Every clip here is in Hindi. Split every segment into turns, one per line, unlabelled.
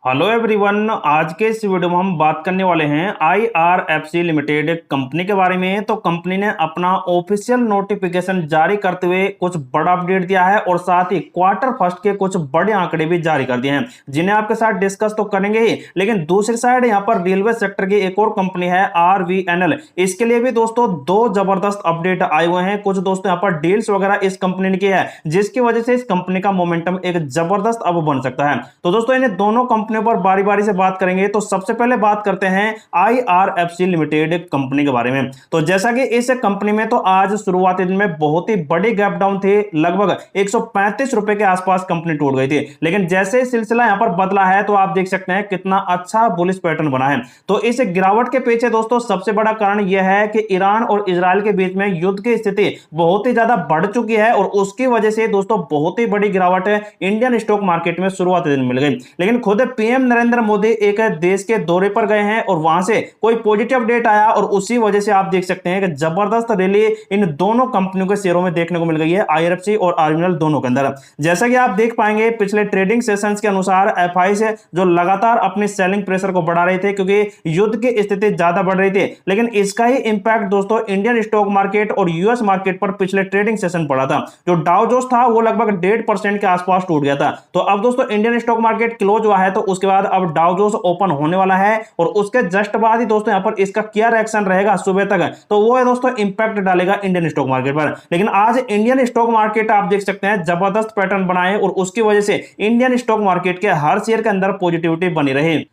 Hello everyone. आज के इस वीडियो में हम बात करने वाले हैं आईआरएफसी लिमिटेड कंपनी के बारे में। तो कंपनी ने अपना ऑफिशियल नोटिफिकेशन जारी करते हुए कुछ बड़ा अपडेट दिया है और साथ ही क्वार्टर फर्स्ट के कुछ बड़े आंकड़े भी जारी कर दिए हैं, जिन्हें आपके साथ डिस्कस तो करेंगे ही। लेकिन दूसरी साइड यहाँ पर रेलवे सेक्टर की एक और कंपनी है आरवीएनएल। इसके लिए भी दोस्तों दो जबरदस्त अपडेट आए हुए हैं। कुछ दोस्तों यहाँ पर डील्स वगैरह इस कंपनी ने की है, जिसकी वजह से इस कंपनी का मोमेंटम एक जबरदस्त अब बन सकता है। तो दोस्तों इन्हें दोनों कंपनियों पर बारी बारी से बात करेंगे। तो सबसे पहले बात करते हैं आईआरएफसी लिमिटेड कंपनी के बारे में। तो जैसा कि इस कंपनी में तो आज शुरुआती दिन में बहुत ही बड़ी गैप डाउन थी, लगभग 135 रुपए के आसपास कंपनी टूट गई थी। लेकिन जैसे ही सिलसिला यहां पर बदला है तो आप देख सकते हैं कितना अच्छा बुलिश पैटर्न बना है। तो इस गिरावट के पीछे दोस्तों सबसे बड़ा कारण यह है कि ईरान और इजराइल के बीच में युद्ध की स्थिति बहुत ही ज्यादा बढ़ चुकी है और उसकी वजह से दोस्तों बहुत ही बड़ी गिरावट है इंडियन स्टॉक मार्केट में शुरुआती दिन मिल गई। लेकिन खुद पीएम नरेंद्र मोदी एक देश के दौरे पर गए हैं और वहां से कोई पॉजिटिव अपडेट आया और उसी वजह से आप देख सकते हैं कि जबरदस्त रैली इन दोनों कंपनियों के शेयरों में देखने को मिल गई है, आईआरएफसी और आरवीएनएल दोनों के अंदर। जैसा कि आप देख पाएंगे पिछले ट्रेडिंग सेशंस के अनुसार एफआई से जो लगातार अपनी सेलिंग प्रेशर को बढ़ा रहे थे क्योंकि युद्ध की स्थिति ज्यादा बढ़ रही थी। लेकिन इसका ही इंपैक्ट दोस्तों इंडियन स्टॉक मार्केट और यूएस मार्केट पर पिछले ट्रेडिंग सेशन पड़ा था। जो डाउ जोन्स था वो लगभग 1.5% के आसपास टूट गया था। तो अब दोस्तों इंडियन स्टॉक मार्केट क्लोज हुआ है, तो उसके बाद अब डाउ जोन्स ओपन होने वाला है और उसके जस्ट बाद ही दोस्तों यहां पर इसका क्या रिएक्शन रहेगा सुबह तक, तो वो है दोस्तों इंपैक्ट डालेगा इंडियन स्टॉक मार्केट पर। लेकिन आज इंडियन स्टॉक मार्केट आप देख सकते हैं जबरदस्त पैटर्न बनाए और उसकी वजह से इंडियन स्टॉक मार्केट के हर शेयर के अंदर पॉजिटिविटी बनी रही।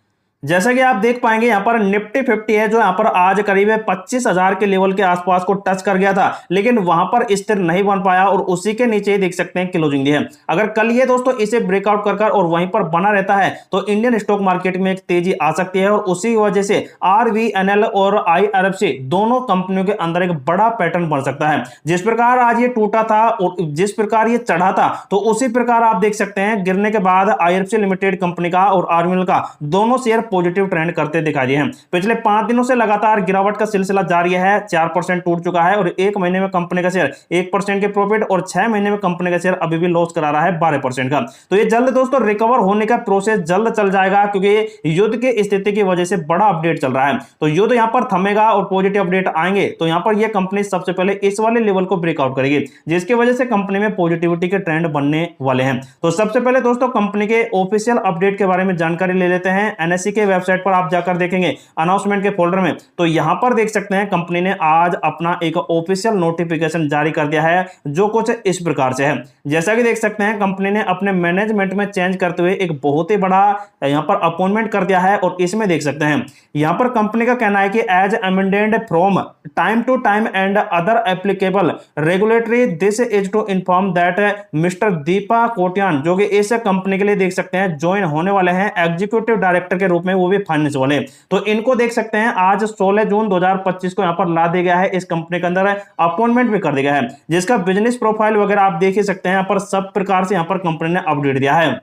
जैसा कि आप देख पाएंगे यहाँ पर निफ्टी 50 है जो यहाँ पर आज करीब 25,000 के लेवल के आसपास को टच कर गया था, लेकिन वहां पर स्थिर नहीं बन पाया और उसी के नीचे देख सकते हैं क्लोजिंग दी है। अगर कल ये दोस्तों इसे ब्रेकआउट कर और वहीं पर बना रहता है तो इंडियन स्टॉक मार्केट में एक तेजी आ सकती है और उसी वजह से आरवीएनएल और आईआरएफसी दोनों कंपनियों के अंदर एक बड़ा पैटर्न बन सकता है। जिस प्रकार आज ये टूटा था और जिस प्रकार ये चढ़ा था, तो उसी प्रकार आप देख सकते हैं गिरने के बाद आईआरएफसी लिमिटेड कंपनी का और आरवीएनएल का दोनों शेयर पॉजिटिव ट्रेंड करते दिखाई दिए हैं। पिछले 5 दिनों से लगातार गिरावट का सिलसिला जारी है। 4% टूट चुका है और 1 महीने में कंपनी का शेयर 1% के प्रॉफिट और 6 महीने में कंपनी का शेयर अभी भी लॉस करा रहा है 12% का। तो ये जल्द दोस्तों रिकवर होने का प्रोसेस जल्द चल जाएगा क्योंकि युद्ध की स्थिति की वजह से बड़ा अपडेट चल रहा है। तो युद्ध यहां पर थमेगा और पॉजिटिव अपडेट आएंगे तो यहां पर यह कंपनी सबसे पहले इस वाले लेवल को ब्रेकआउट करेगी, जिसकी वजह से कंपनी में पॉजिटिविटी के ट्रेंड बनने वाले हैं। तो सबसे पहले दोस्तों कंपनी के ऑफिशियल अपडेट के बारे में जानकारी ले लेते हैं। एनएसई के वेबसाइट पर आप जाकर देखेंगे अनाउंसमेंट के फोल्डर में, तो यहां पर देख सकते हैं कंपनी ने आज अपना एक ऑफिशियल नोटिफिकेशन जारी कर दिया है जो कुछ इस प्रकार से है। जैसा कि देख सकते हैं कंपनी ने अपने मैनेजमेंट में चेंज करते हुए एक बहुत ही बड़ा यहां पर अपॉइंटमेंट कर दिया है और इसमें देख सकते हैं यहां पर कंपनी का कहना है कि as amended from time to time and other applicable regulatory this is to inform that mister Deepa Kotian, जो कि इस कंपनी के लिए देख सकते हैं ज्वाइन होने वाले हैं एग्जीक्यूटिव डायरेक्टर के रूप में, वो भी फाइनेंस वाले। तो इनको देख सकते हैं आज 16 जून 2025 को यहां पर ला दिया गया है, इस कंपनी के अंदर अपॉइंटमेंट भी कर दिया गया है, जिसका बिजनेस प्रोफाइल वगैरह आप देख ही सकते हैं। यहां पर सब प्रकार से यहां पर कंपनी ने अपडेट दिया है।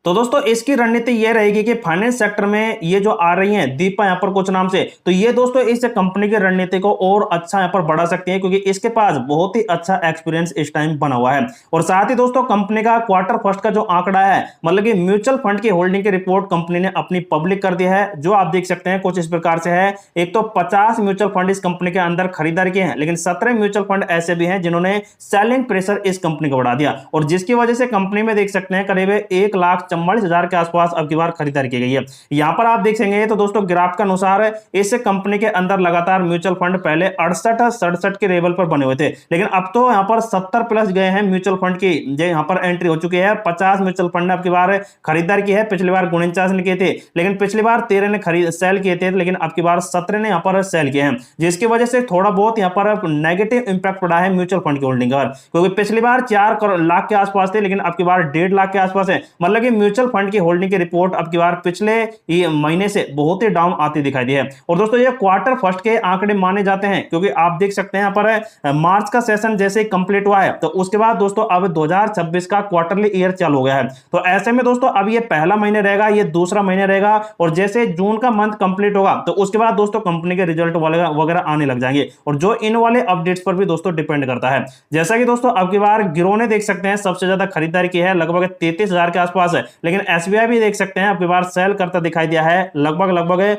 तो दोस्तों इसकी रणनीति ये रहेगी कि फाइनेंस सेक्टर में ये जो आ रही हैं दीपा यहां पर कुछ नाम से, तो ये दोस्तों इस कंपनी की रणनीति को और अच्छा यहां पर बढ़ा सकती है क्योंकि इसके पास बहुत ही अच्छा एक्सपीरियंस इस टाइम बना हुआ है। और साथ ही दोस्तों कंपनी का क्वार्टर फर्स्ट का जो आंकड़ा है, मतलब कि म्यूचुअल फंड की होल्डिंग की रिपोर्ट कंपनी ने अपनी पब्लिक कर दी है, जो आप देख सकते हैं कुछ इस प्रकार से है। एक तो 50 म्यूचुअल फंड इस कंपनी के अंदर खरीदारी किए हैं, लेकिन 17 म्यूचुअल फंड ऐसे भी हैं जिन्होंने सेलिंग प्रेशर इस कंपनी को बढ़ा दिया और जिसकी वजह से कंपनी में देख सकते हैं करीब 1,44,000 के आसपास अब की बार खरीदारी की गई है। यहां पर आप देख सकेंगे तो दोस्तों ग्राफ के अनुसार इस कंपनी के अंदर लगातार म्यूचुअल फंड पहले 68-67 के लेवल पर बने हुए थे, लेकिन अब तो यहां पर 70 प्लस गए हैं म्यूचुअल फंड की, जो यहां पर एंट्री हो चुकी है। 50 म्यूचुअल फंड ने अब की बार खरीदारी की है, पिछली बार 49 ने किए थे, लेकिन पिछली बार 13 ने खरीद सेल किए थे, लेकिन अब की बार 17 ने यहां पर सेल किए हैं, जिसकी वजह से थोड़ा बहुत यहां पर नेगेटिव इंपैक्ट पड़ा है म्यूचुअल फंड की होल्डिंग पर, क्योंकि पिछली बार 4 लाख के आसपास थे, लेकिन अब की बार 1.5 लाख के आसपास है। मतलब कि म्यूचुअल फंड की होल्डिंग की रिपोर्ट अब की बार पिछले महीने से बहुत ही डाउन आती दिखाई दी है। और दोस्तों ये क्वार्टर फर्स्ट के आंकड़े माने जाते हैं क्योंकि आप देख सकते हैं यहाँ पर मार्च का सेशन जैसे ही कंप्लीट हुआ है, तो उसके बाद दोस्तों अब 2026 का क्वार्टरली ईयर चालू हो गया है। तो ऐसे में दोस्तों अब ये पहला महीने रहेगा, ये दूसरा महीने रहेगा और जैसे जून का मंथ कंप्लीट होगा तो उसके बाद दोस्तों कंपनी के रिजल्ट वगैरह आने लग जाएंगे और जो इन वाले अपडेट्स पर भी दोस्तों डिपेंड करता है। जैसा कि दोस्तों अब की बार गिरोह ने देख सकते हैं सबसे ज्यादा खरीदारी की है, लगभग 33,000 के आसपास है, लेकिन एसबीआई भी देख सकते हैं आपकी बार सेल करता दिखाई दिया है लगभग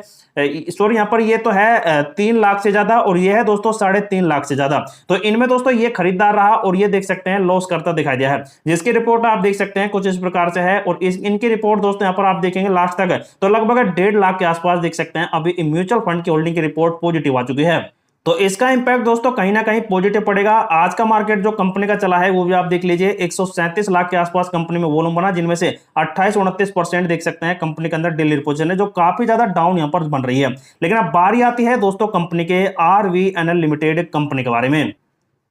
सॉरी यहाँ पर ये तो है 3 लाख से ज्यादा और ये है दोस्तों 3.5 लाख से ज्यादा। तो इनमें दोस्तों ये खरीदार रहा और ये देख सकते हैं लॉस करता दिखाई दिया है, जिसकी रिपोर्ट आप देख सकते हैं कुछ इस प्रकार से है। और इनकी रिपोर्ट दोस्तों यहाँ पर आप देखेंगे लास्ट तक तो लगभग 1.5 लाख के आसपास देख सकते हैं अभी म्यूचुअल फंड की होल्डिंग की रिपोर्ट पॉजिटिव आ चुकी है। तो इसका इंपैक्ट दोस्तों कहीं ना कहीं पॉजिटिव पड़ेगा। आज का मार्केट जो कंपनी का चला है वो भी आप देख लीजिए 137 लाख के आसपास कंपनी में वॉल्यूम बना, जिनमें से 28-29% देख सकते हैं कंपनी के अंदर डेली पोजीशन है, जो काफी ज्यादा डाउन यहां पर बन रही है। लेकिन अब बारी आती है दोस्तों कंपनी के RVNL लिमिटेड कंपनी के बारे में।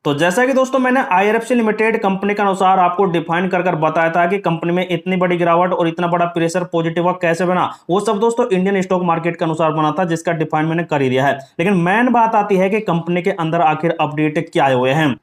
तो जैसा कि दोस्तों मैंने IRFC लिमिटेड कंपनी के अनुसार आपको डिफाइन कर बताया था कि कंपनी में इतनी बड़ी गिरावट और इतना बड़ा प्रेशर पॉजिटिव कैसे बना, वो सब दोस्तों इंडियन स्टॉक मार्केट के अनुसार बना था, जिसका डिफाइन मैंने कर ही दिया है। लेकिन मेन बात आती है कि कंपनी के अंदर आखिर अपडेट क्या आए हुए हैं।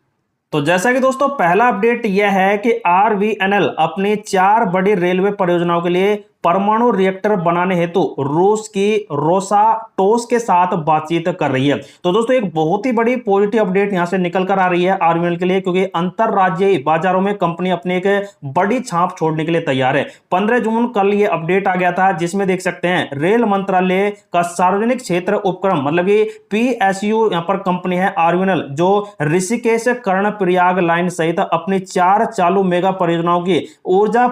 तो जैसा कि दोस्तों पहला अपडेट यह है कि RVNL अपनी 4 बड़ी रेलवे परियोजनाओं के लिए परमाणु रिएक्टर बनाने हेतु रूस की रोसाटोस के साथ बातचीत कर रही है। तो दोस्तों एक बहुत ही बड़ी पॉजिटिव अपडेट यहां से निकल कर आ रही है RVNL के लिए, क्योंकि अंतरराज्यीय बाजारों में कंपनी अपनी एक बड़ी छाप छोड़ने के लिए तैयार है। 15 जून कल ये अपडेट आ गया था, जिसमें देख सकते हैं रेल मंत्रालय का सार्वजनिक क्षेत्र उपक्रम मतलब कि PSU यहां पर कंपनी है RVNL, जो ऋषिकेश कर्णप्रयाग लाइन सहित अपनी 4 चालू मेगा परियोजनाओं की ऊर्जा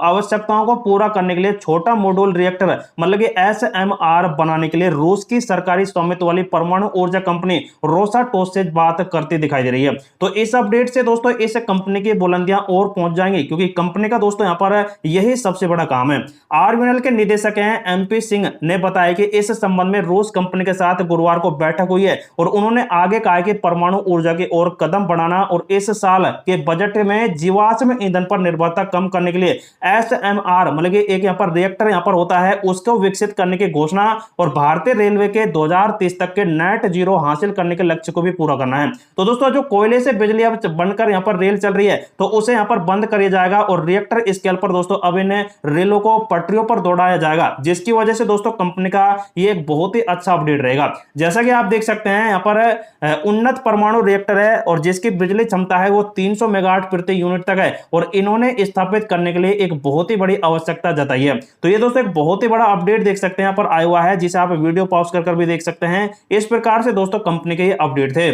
आवश्यकताओं को पूरा करने के लिए छोटा मॉड्यूल रिएक्टर मतलब कि SMR बनाने के लिए रूस की सरकारी स्वामित्व वाली परमाणु ऊर्जा कंपनी रोसाटोस से बात करती दिखाई दे रही है। तो इस अपडेट से दोस्तों इस कंपनी की बुलंदियां और पहुंच जाएंगी, क्योंकि कंपनी का दोस्तों यहां पर यही सबसे बड़ा काम है। RVNL के निदेशक हैं MP सिंह ने बताया कि इस संबंध में रूस कंपनी के साथ गुरुवार को बैठक हुई है और उन्होंने आगे कहा कि परमाणु ऊर्जा की ओर कदम बढ़ाना और इस साल के बजट में जीवाश्म ईंधन पर निर्भरता कम करने के लिए SMR मतलब कि एक पर रिएक्टर यहां पर होता है उसको विकसित करने की घोषणा और भारतीय रेलवे के 2030 तक के नेट जीरो हासिल करने के लक्ष्य को भी पूरा करना है। तो दोस्तों जो कोयले से बिजली अब बनकर यहां पर रेल चल रही है तो उसे यहां पर बंद कर जाएगा और रिएक्टर स्केल पर दोस्तों अब इन रेलों को पटरियों पर दौड़ाया जाएगा, जिसकी वजह से दोस्तों कंपनी का ये एक बहुत ही अच्छा अपडेट रहेगा। जैसा कि आप देख सकते हैं यहां पर उन्नत परमाणु रिएक्टर है और जिसकी बिजली क्षमता है वो 300 मेगावाट प्रति यूनिट तक है और इन्होंने स्थापित करने के लिए एक बहुत ही बड़ी आवश्यकता जताई है। तो ये दोस्तों एक बहुत ही बड़ा अपडेट देख सकते हैं यहाँ पर आया हुआ है, जिसे आप वीडियो पॉज कर भी देख सकते हैं। इस प्रकार से दोस्तों कंपनी के ये अपडेट थे।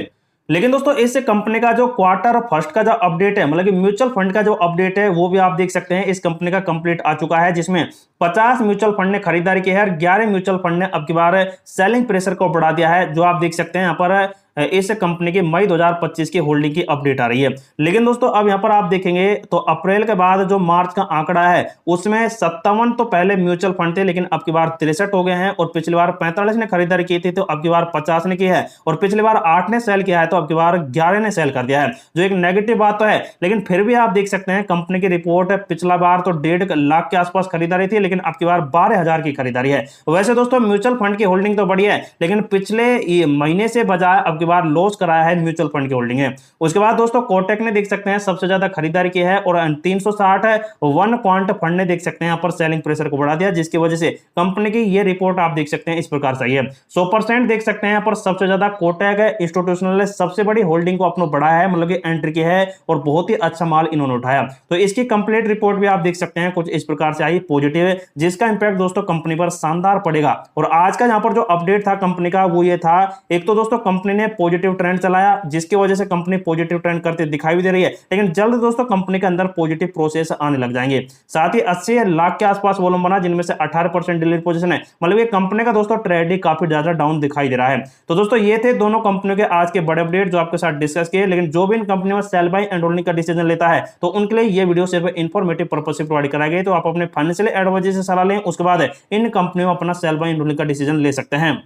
लेकिन दोस्तों इस कंपनी का जो क्वार्टर फर्स्ट का जो अपडेट है मतलब कि म्यूचुअल फंड का जो अपडेट है वो भी आप देख सकते हैं इस कंपनी का कंप्लीट आ चुका है, जिसमें 50 म्यूचुअल फंड ने खरीदारी की है और 11 म्यूचुअल फंड ने अब की बार सेलिंग प्रेशर को बढ़ा दिया है, जो आप देख सकते हैं यहाँ पर इस कंपनी की मई 2025 की होल्डिंग की अपडेट आ रही है। लेकिन दोस्तों अब यहां पर आप देखेंगे तो अप्रैल के बाद जो मार्च का आंकड़ा है उसमें 57 तो पहले म्यूचुअल फंड थे, लेकिन अब की बार 63 हो गए हैं और पिछली बार 45 ने खरीदारी की थी तो अब की बार 50 ने की है और पिछली बार 8 ने सेल किया है तो अब की बार 11 ने सेल कर दिया है, जो एक नेगेटिव बात तो है। लेकिन फिर भी आप देख सकते हैं कंपनी की रिपोर्ट पिछला बार तो 1.5 लाख के आसपास खरीदारी थी, लेकिन अब की बार 12,000 की खरीदारी है। वैसे दोस्तों म्यूचुअल फंड की होल्डिंग तो बढ़ी है, लेकिन पिछले महीने से बजाय अब की बार लॉस कराया है म्यूचुअल फंड की होल्डिंग है। उसके बाद दोस्तों कोटक ने देख सकते हैं सबसे ज्यादा खरीदारी की है और 360 वन क्वांट फंड ने देख सकते हैं यहाँ पर सेलिंग प्रेशर को बढ़ा दिया, जिसकी वजह से कंपनी की ये रिपोर्ट आप देख सकते हैं इस प्रकार से है 100% देख सकते हैं यहाँ पर सबसे ज्यादा कोटक इंस्टीट्यूशनल ने सबसे बड़ी होल्डिंग को अपना बढ़ाया है मतलब कि एंट्री की है और बहुत ही अच्छा माल इन्होंने उठाया। तो इसकी कंप्लीट रिपोर्ट भी आप देख सकते हैं कुछ इस प्रकार से आई पॉजिटिव, जिसका इंपैक्ट दोस्तों कंपनी पर शानदार पड़ेगा। और आज का यहाँ पर जो अपडेट था कंपनी का वो ये था, एक तो दोस्तों कंपनी ने पॉजिटिव ट्रेंड चलाया जिसकी वजह से कंपनी पॉजिटिव ट्रेंड करते दिखाई भी दे रही है, लेकिन जल्द दोस्तों कंपनी के अंदर पॉजिटिव प्रोसेस आने लग जाएंगे। साथ ही 80 लाख के आसपास वॉल्यूम बना, जिनमें से 18% डिलीट पोजीशन है, मतलब ये कंपनी का दोस्तों ट्रेंड ही काफी ज्यादा डाउन दिखाई दे रहा है। तो दोस्तों ये थे दोनों कंपनियों के आज के बड़े अपडेट जो आपके साथ डिस्कस किए। लेकिन जो भी इन कंपनियों में सेल बाय एंड होल्डिंग का डिसीजन लेता है तो उनके लिए ये वीडियो सिर्फ इंफॉर्मेटिव पर्पज से प्रोवाइड कराई गई, तो आप अपने फाइनेंशियल एडवाइजर से सलाह लें, उसके बाद इन कंपनियों में अपना सेल बाय एंड होल्डिंग का डिसीजन ले सकते हैं।